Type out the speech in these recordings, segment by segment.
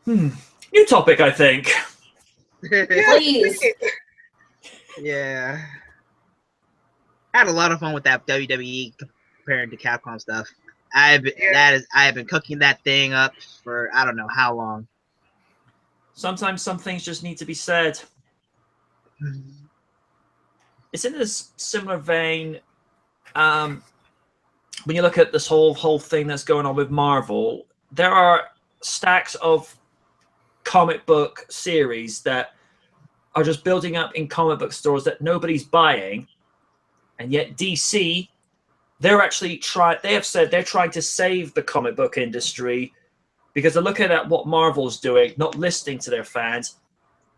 New topic, I think. Please. Yeah. I had a lot of fun with that WWE compared to Capcom stuff. I have been cooking that thing up for I don't know how long. Sometimes some things just need to be said. It's in this similar vein. When you look at this whole thing that's going on with Marvel, there are stacks of comic book series that are just building up in comic book stores that nobody's buying, and yet DC, they're actually they have said they're trying to save the comic book industry because they're looking at what Marvel's doing, not listening to their fans,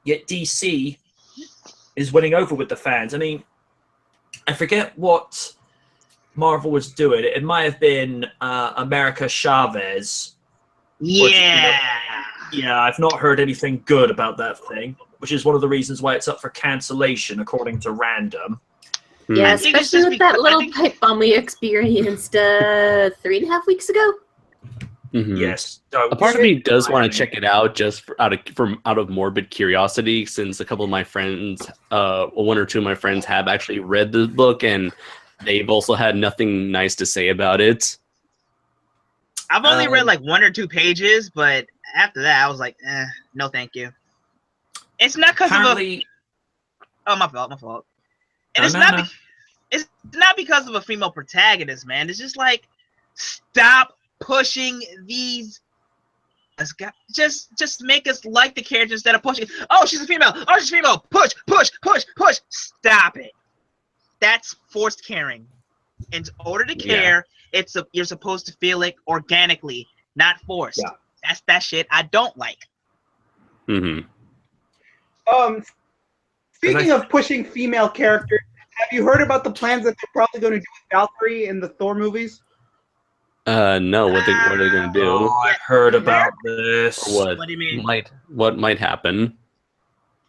yet DC is winning over with the fans. I mean, I forget what Marvel was doing. It might have been America Chavez. Yeah. Yeah, I've not heard anything good about that thing, which is one of the reasons why it's up for cancellation, according to Random. Yeah, especially with that little pipe bomb we experienced 3.5 weeks ago. Mm-hmm. Yes. A part of me does want to check it out just out of morbid curiosity, since a couple of my friends, one or two of my friends have actually read the book, and they've also had nothing nice to say about it. I've only read like 1 or 2 pages, but after that, I was like, no, thank you. It's not because of Oh, my fault. And it's not because of a female protagonist, man. It's just like, stop pushing these. Just make us like the character instead of pushing. Oh, she's a female. Oh, she's a female. Push. Stop it. That's forced caring. In order to care, you're supposed to feel it organically, not forced. Yeah. That's that shit I don't like. Mm-hmm. Speaking of pushing female characters, have you heard about the plans that they're probably going to do with Valkyrie in the Thor movies? No. What are they going to do? Oh, I heard about this. What do you mean? What might happen?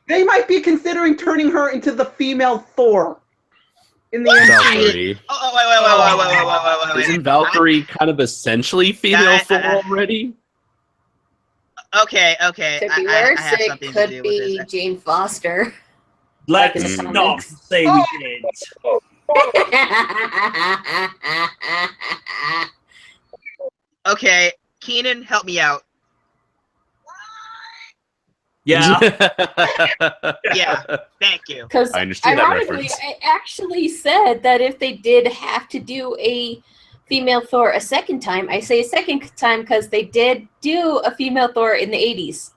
They might be considering turning her into the female Thor in the Valkyrie. Oh, wait. Isn't Valkyrie kind of essentially female Thor already? Okay. Could be worse. It could be Jane Foster. Let's not say we did. Okay, Keenan, help me out. Yeah. Yeah, thank you. Because I understand that ironically, reference. I actually said that if they did have to do a female Thor a second time, I say a second time because they did do a female Thor in the 80s.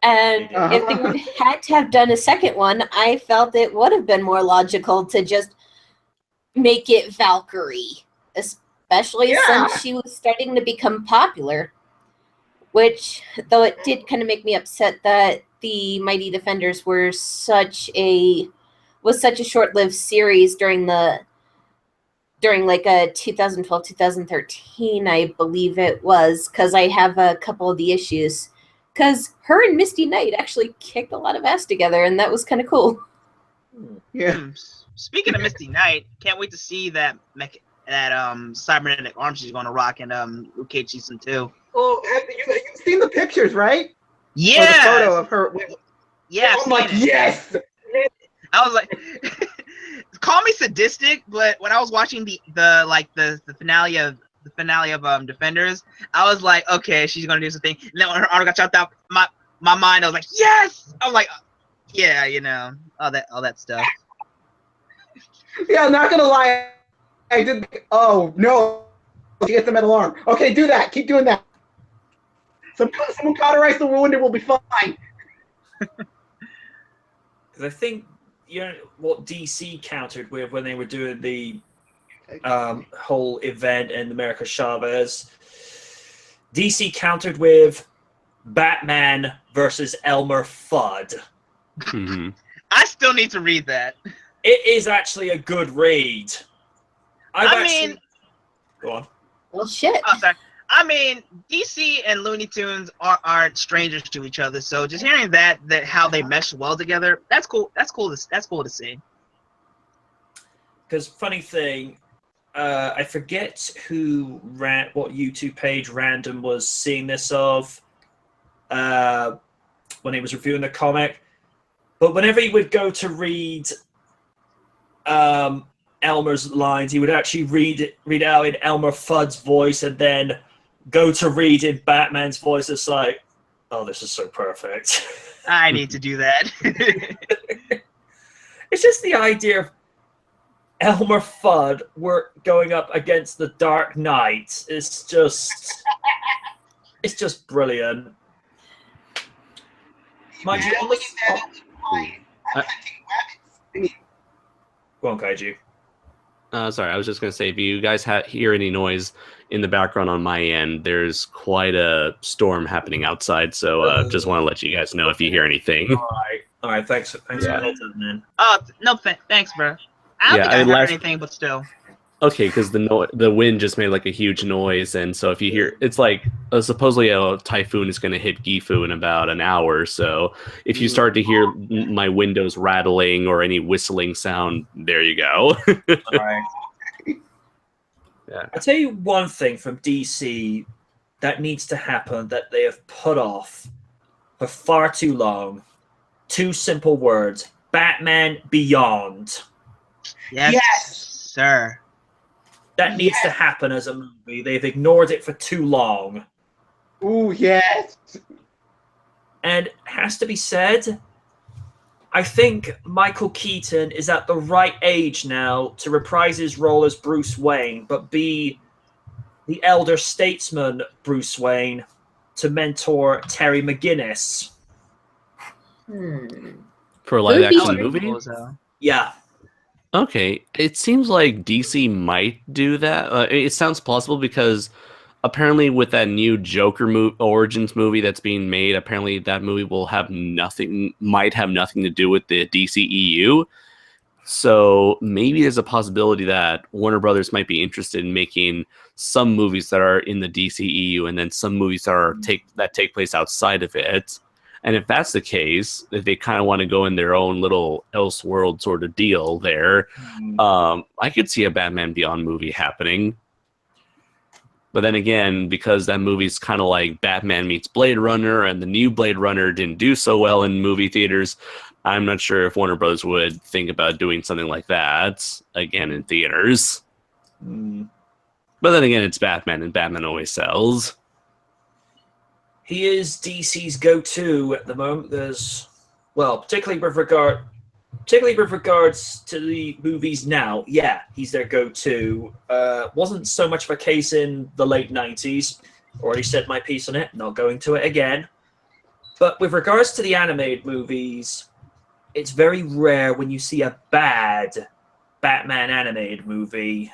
And if they would had to have done a second one, I felt it would have been more logical to just make it Valkyrie, especially since she was starting to become popular. Which, though it did kind of make me upset that the Mighty Defenders were such a short-lived series during like a 2012-2013, I believe it was, because I have a couple of the issues. Because her and Misty Knight actually kicked a lot of ass together, and that was kind of cool. Yeah. Speaking of Misty Knight, can't wait to see that cybernetic arm she's going to rock in Luke Cage season 2. Oh, you've seen the pictures, right? Yeah. Or the photo of her. Yeah. I'm like, yes. I was like, call me sadistic, but when I was watching the finale of Defenders, I was like, okay, she's gonna do something. And then when her arm got chopped out, my mind, I was like, yes. I was like, yeah, all that stuff. Yeah, not gonna lie, I did. Oh no, you get the metal arm. Okay, do that. Keep doing that. Someone cauterize the wound, and we'll be fine. Because I think what DC countered with when they were doing the whole event in America Chavez. DC countered with Batman versus Elmer Fudd. Mm-hmm. I still need to read that. It is actually a good read. Go on. Well, shit. Oh, sorry. I mean, DC and Looney Tunes aren't strangers to each other, so just hearing that how they mesh well together, that's cool. That's cool to see. Because funny thing, I forget what YouTube page Random was seeing this of, when he was reviewing the comic. But whenever he would go to read Elmer's lines, he would actually read out in Elmer Fudd's voice and then go to read in Batman's voice. It's like, oh, this is so perfect. I need to do that. It's just the idea of Elmer Fudd going up against the Dark Knight. It's just brilliant. Mind you, go on, Kaiju. Sorry, I was just going to say, if you guys hear any noise in the background on my end, there's quite a storm happening outside, so just want to let you guys know if you hear anything. All right, thanks for the heads up, man. Oh, no, thanks, bro. I don't think I heard anything, but still. Okay, because the wind just made like a huge noise, and so if you hear, it's like supposedly a typhoon is going to hit Gifu in about an hour. So if you start to hear my windows rattling or any whistling sound, there you go. All right. Yeah. I'll tell you one thing from DC that needs to happen that they have put off for far too long. 2 simple words: Batman Beyond. Yes, sir. That needs to happen as a movie. They've ignored it for too long. Ooh, yes. And it has to be said, I think Michael Keaton is at the right age now to reprise his role as Bruce Wayne, but be the elder statesman Bruce Wayne to mentor Terry McGinnis. For a live action movie? Yeah. Okay, it seems like DC might do that. It sounds possible because apparently with that new Joker Origins movie that's being made, apparently that movie might have nothing to do with the DCEU. So maybe there's a possibility that Warner Brothers might be interested in making some movies that are in the DCEU and then some movies that take place outside of it. And if that's the case, if they kind of want to go in their own little Elseworld sort of deal there, I could see a Batman Beyond movie happening. But then again, because that movie's kind of like Batman meets Blade Runner, and the new Blade Runner didn't do so well in movie theaters, I'm not sure if Warner Bros. Would think about doing something like that again in theaters. But then again, it's Batman, and Batman always sells. He is DC's go-to at the moment. Particularly with regards to the movies now. Yeah, he's their go-to. Wasn't so much of a case in the late 90s. Already said my piece on it. Not going to it again. But with regards to the animated movies, it's very rare when you see a bad Batman animated movie.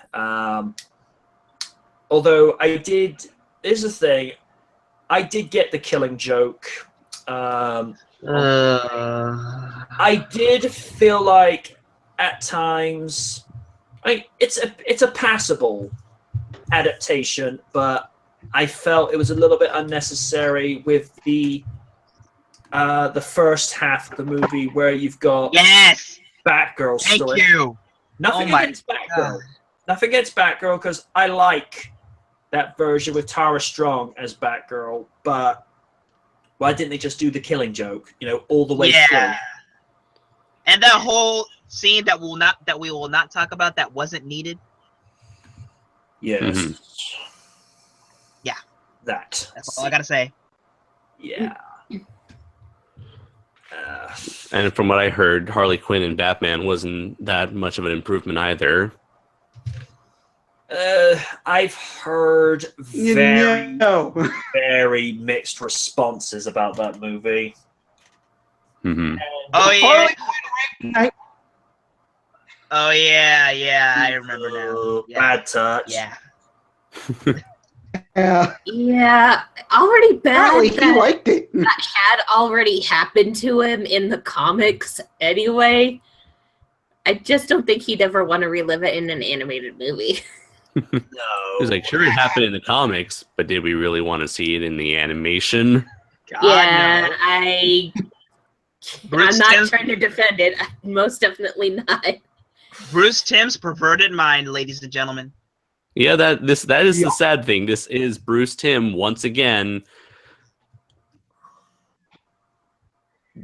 Although here's the thing. I did get the Killing Joke. I did feel like at times, it's a passable adaptation, but I felt it was a little bit unnecessary with the first half of the movie where you've got Batgirl story. Thank you. Nothing against Batgirl. Nothing against Batgirl because I like that version with Tara Strong as Batgirl, but why didn't they just do the Killing Joke, all the way through? And that whole scene that we will not talk about that wasn't needed. Yes. Mm-hmm. Yeah. That's all I gotta say. Yeah. And from what I heard, Harley Quinn and Batman wasn't that much of an improvement either. I've heard very mixed responses about that movie. Mm-hmm. Oh yeah, I remember now. Yeah. Bad touch. Yeah. Yeah, already bad. Apparently he liked it. That had already happened to him in the comics anyway. I just don't think he'd ever want to relive it in an animated movie. No. It's like, sure, it happened in the comics, but did we really want to see it in the animation? God, yeah, no. I'm not trying to defend it. Most definitely not. Bruce Timm's perverted mind, ladies and gentlemen. Yeah, that is the sad thing. This is Bruce Timm once again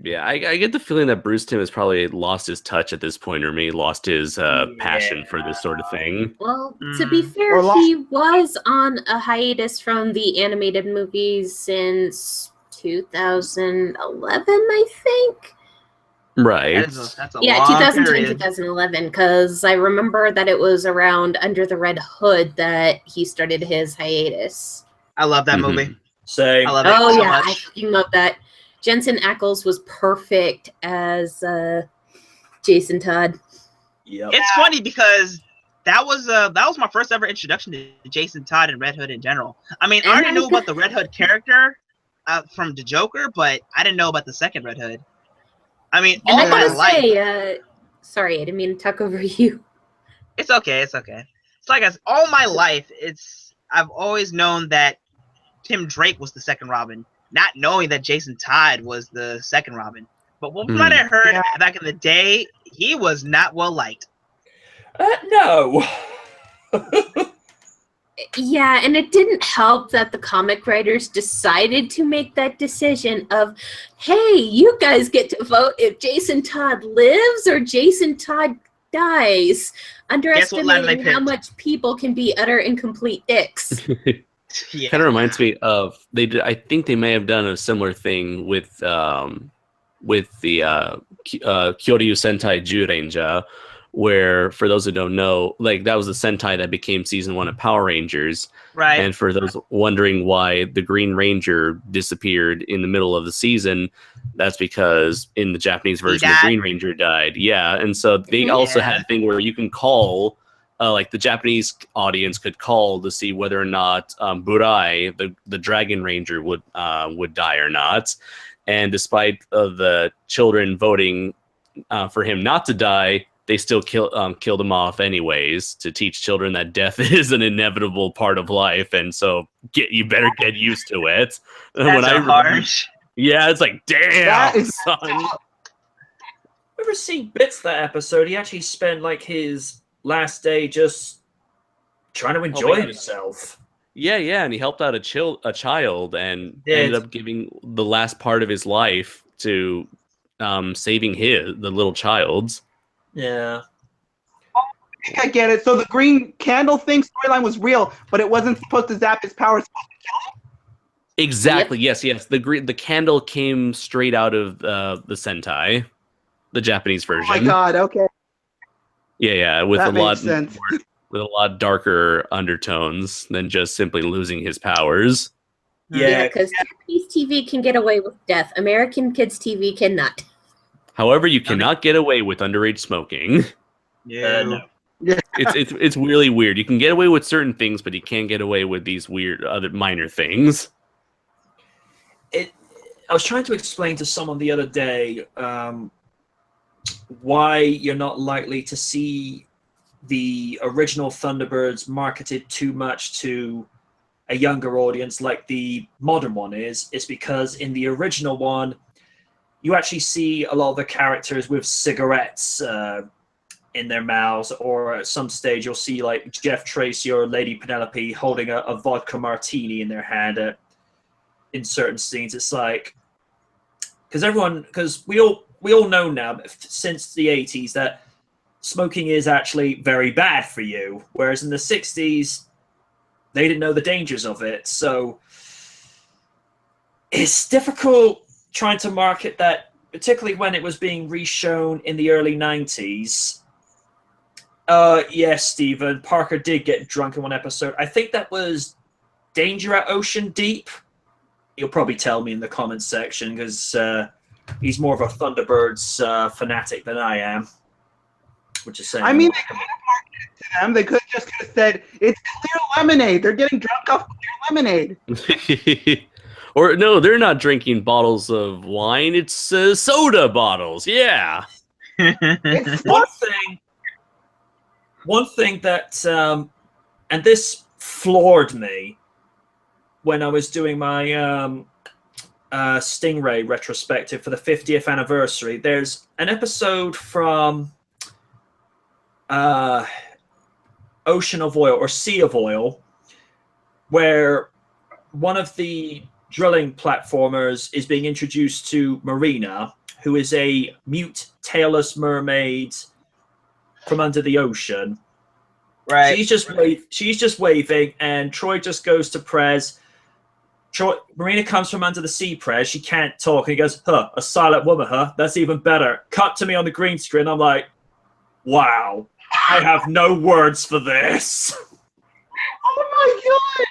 Yeah, I get the feeling that Bruce Timm has probably lost his touch at this point, or maybe lost his passion for this sort of thing. Well, to be fair, he was on a hiatus from the animated movies since 2011, I think. Right. That's a Yeah, long 2010, period. 2011, because I remember that it was around Under the Red Hood that he started his hiatus. I love that movie. Same. I love it so I much. fucking love that. Jensen Ackles was perfect as Jason Todd. Yep. It's funny because that was my first ever introduction to Jason Todd and Red Hood in general. I mean, I already knew about the Red Hood character from the Joker, but I didn't know about the second Red Hood. I mean, And all I my gotta life. say, sorry, I didn't mean to talk over you. It's okay. It's okay. It's like all my life, I've always known that Tim Drake was the second Robin, not knowing that Jason Todd was the second Robin. But what I heard back in the day, he was not well liked. No. Yeah, and it didn't help that the comic writers decided to make that decision of, hey, you guys get to vote if Jason Todd lives or Jason Todd dies, underestimating how much people can be utter and complete dicks. Yeah. Kind of reminds me of I think they may have done a similar thing with the Kyoryu Sentai Zyuranger, where, for those who don't know, like, that was the Sentai that became season 1 of Power Rangers. Right. And for those wondering why the Green Ranger disappeared in the middle of the season, that's because in the Japanese version, the Green Ranger died. Yeah, and so they also had a thing where you can call, like, the Japanese audience could call to see whether or not Burai, the Dragon Ranger, would die or not. And despite the children voting for him not to die, they still killed him off anyways, to teach children that death is an inevitable part of life, and so you better get used to it. That's harsh. Yeah, it's like, damn, son. Ever seen bits of that episode? He actually spent like his last day just trying to enjoy himself. Yeah, and he helped out a child and ended up giving the last part of his life to saving the little child's. Yeah. I get it. So the green candle thing storyline was real, but it wasn't supposed to zap his powers. Exactly. Yep. Yes. The candle came straight out of the Sentai, the Japanese version. Oh my god. Okay. Yeah. With that a lot darker undertones than just simply losing his powers. Yeah, because Japanese TV can get away with death. American kids' TV cannot. However, you cannot get away with underage smoking. Yeah, no. It's really weird. You can get away with certain things, but you can't get away with these weird other minor things. I was trying to explain to someone the other day why you're not likely to see the original Thunderbirds marketed too much to a younger audience like the modern one is. It's because in the original one, you actually see a lot of the characters with cigarettes in their mouths, or at some stage you'll see like Jeff Tracy or Lady Penelope holding a vodka martini in their hand in certain scenes. It's like, because we all know now since the 80s that smoking is actually very bad for you, whereas in the 60s they didn't know the dangers of it. So it's difficult trying to market that, particularly when it was being reshown in the early 90s. Yes, Stephen, Parker did get drunk in one episode. I think that was Danger at Ocean Deep. You'll probably tell me in the comments section, because he's more of a Thunderbirds fanatic than I am. Which is saying, I mean, they could have marketed it to them. They could just have said, it's clear lemonade. They're getting drunk off clear lemonade. Or no, they're not drinking bottles of wine. It's soda bottles. Yeah. One thing that, and this floored me when I was doing my Stingray retrospective for the 50th anniversary. There's an episode from Ocean of Oil, or Sea of Oil, where one of the drilling platformers is being introduced to Marina, who is a mute, tailless mermaid from under the ocean. Right. She's just waving, and Troy just goes to Prez. Marina comes from under the sea, Prez. She can't talk, and he goes, "Huh, a silent woman, huh? That's even better." Cut to me on the green screen. I'm like, "Wow, I have no words for this." Oh my god!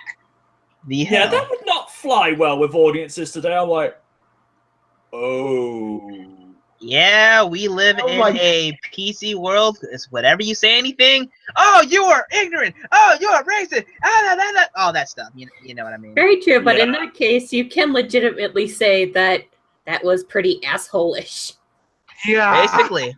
Yeah, that would not fly well with audiences today. I'm like, oh. Yeah, we live in a PC world. It's whatever you say anything. Oh, you are ignorant. Oh, you are racist. All that stuff. You know what I mean? Very true, but in that case, you can legitimately say that was pretty asshole-ish. Yeah. Basically.